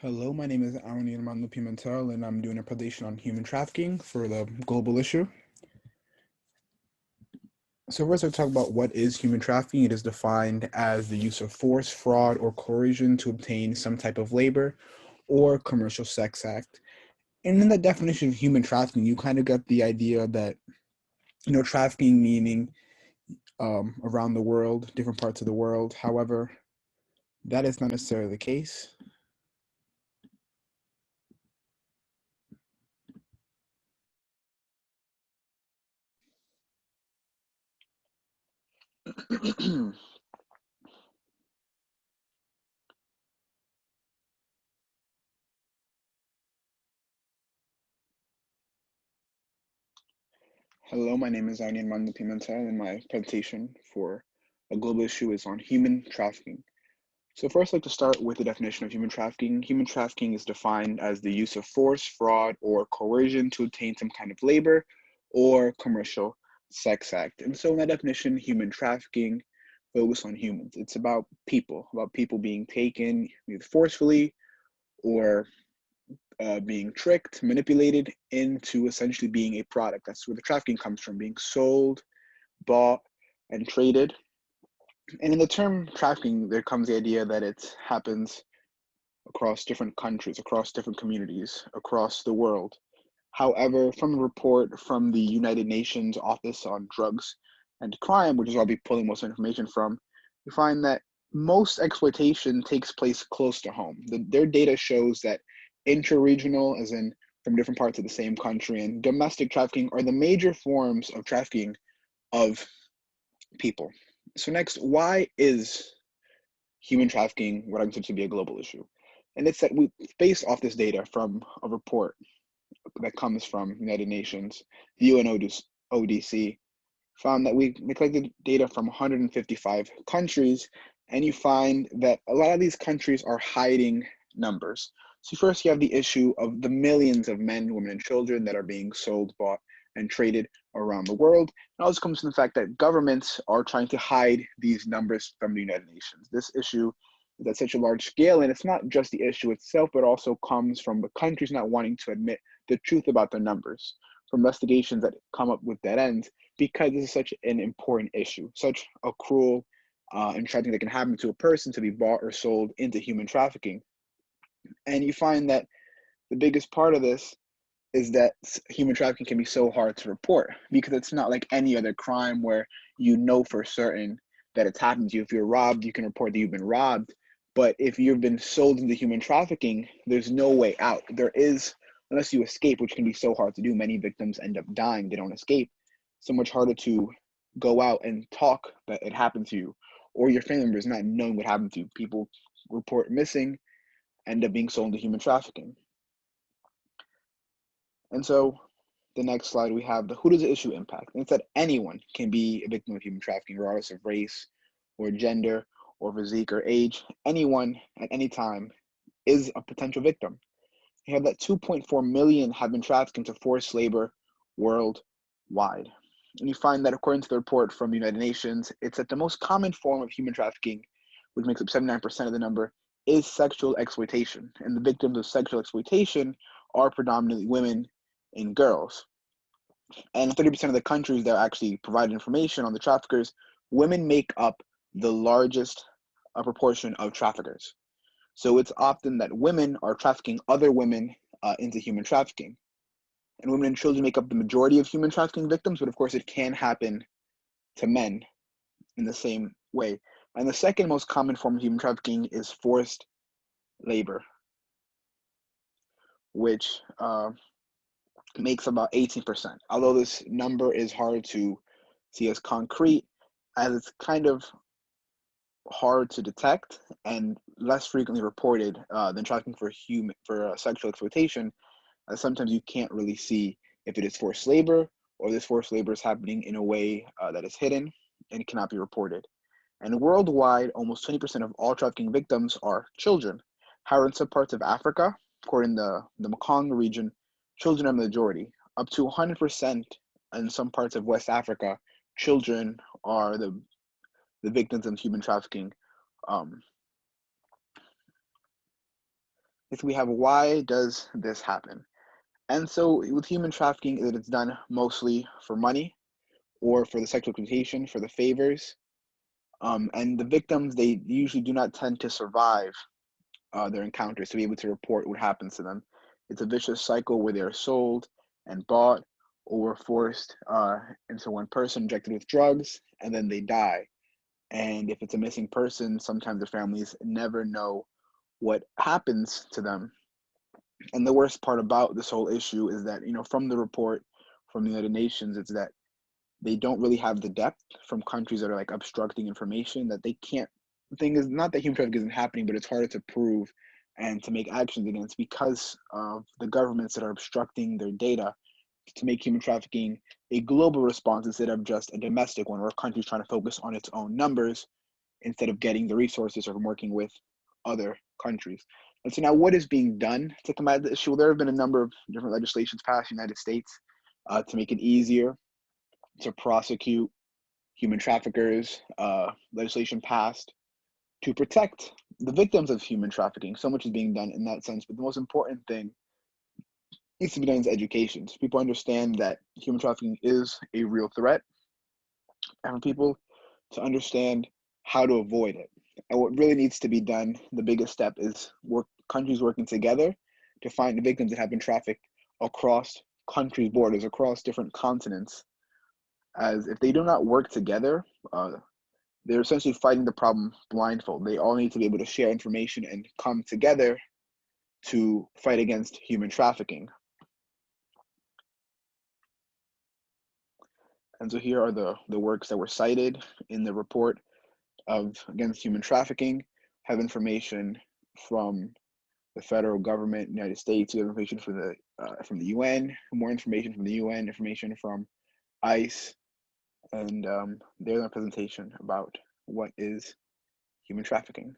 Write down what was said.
Hello, my name is Arnie Armando Pimentel, and I'm doing a presentation on human trafficking for the global issue. So first, I'll talk about what is human trafficking. It is defined as the use of force, fraud, or coercion to obtain some type of labor or commercial sex act. And in the definition of human trafficking, you kind of get the idea that, trafficking meaning around the world, different parts of the world. However, that is not necessarily the case. Hello, my name is Arnie Armando Pimentel, and my presentation for a global issue is on human trafficking. So first, I'd like to start with the definition of human trafficking. Human trafficking is defined as the use of force, fraud, or coercion to obtain some kind of labor or commercial sex act. And so in that definition, human trafficking focuses on humans. It's about people being taken either forcefully or being tricked, manipulated into essentially being a product. That's where the trafficking comes from, being sold, bought, and traded. And in the term trafficking, there comes the idea that it happens across different countries, across different communities, across the world. However, from a report from the United Nations Office on Drugs and Crime, which is where I'll be pulling most information from, you find that most exploitation takes place close to home. Their data shows that interregional, as in from different parts of the same country, and domestic trafficking are the major forms of trafficking of people. So next, why is human trafficking what I consider to be a global issue? And it's that we based off this data from a report that comes from United Nations, the UNODC, found that we collected data from 155 countries, and you find that a lot of these countries are hiding numbers. So first you have the issue of the millions of men, women, and children that are being sold, bought, and traded around the world. It also comes from the fact that governments are trying to hide these numbers from the United Nations. This issue is at such a large scale, and it's not just the issue itself, but also comes from the countries not wanting to admit the truth about their numbers, from investigations that come up with dead ends, because this is such an important issue, such a cruel and tragic thing that can happen to a person to be bought or sold into human trafficking. And you find that the biggest part of this is that human trafficking can be so hard to report because it's not like any other crime where you know for certain that it's happened to you. If you're robbed, you can report that you've been robbed. But if you've been sold into human trafficking, there's no way out. There is, unless you escape, which can be so hard to do. Many victims end up dying, they don't escape. So much harder to go out and talk that it happened to you, or your family members not knowing what happened to you. People report missing, end up being sold into human trafficking. And so the next slide, we have the who does the issue impact? And it's that anyone can be a victim of human trafficking, regardless of race or gender or physique or age. Anyone at any time is a potential victim. You have that 2.4 million have been trafficked into forced labor worldwide. And you find that according to the report from the United Nations, it's that the most common form of human trafficking, which makes up 79% of the number, is sexual exploitation. And the victims of sexual exploitation are predominantly women and girls. And 30% of the countries that actually provide information on the traffickers, women make up the largest proportion of traffickers. So it's often that women are trafficking other women into human trafficking. And women and children make up the majority of human trafficking victims, but of course it can happen to men in the same way. And the second most common form of human trafficking is forced labor, which makes about 18%. Although this number is hard to see as concrete, as it's kind of hard to detect and less frequently reported than trafficking for sexual exploitation, as sometimes you can't really see if it is forced labor or this forced labor is happening in a way that is hidden and cannot be reported. And worldwide, almost 20% of all trafficking victims are children. However, in some parts of Africa, according to the Mekong region, children are the majority. Up to 100% in some parts of West Africa, children are the victims of human trafficking. Um, If we have why does this happen? And so with human trafficking, it's done mostly for money or for the sexual exploitation, for the favors. And the victims, they usually do not tend to survive their encounters to be able to report what happens to them. It's a vicious cycle where they are sold and bought or forced into one person, injected with drugs, and then they die. And if it's a missing person, sometimes the families never know what happens to them. And the worst part about this whole issue is that, from the report from the United Nations, it's that they don't really have the depth from countries that are like obstructing information that they can't. The thing is not that human trafficking isn't happening, but it's harder to prove and to make actions against because of the governments that are obstructing their data to make human trafficking a global response instead of just a domestic one, where a country's trying to focus on its own numbers instead of getting the resources or working with other countries. And so now what is being done to combat the issue? Well, there have been a number of different legislations passed in the United States to make it easier to prosecute human traffickers, legislation passed to protect the victims of human trafficking. So much is being done in that sense, but the most important thing needs to be done is education. So people understand that human trafficking is a real threat, and for people to understand how to avoid it. And what really needs to be done, the biggest step is countries working together to find the victims that have been trafficked across countries' borders, across different continents. As if they do not work together, they're essentially fighting the problem blindfold. They all need to be able to share information and come together to fight against human trafficking. And so here are the works that were cited in the report of against human trafficking. Have information from the federal government, United States. You have information from the UN, more information from the UN, information from ICE, and there's a presentation about what is human trafficking.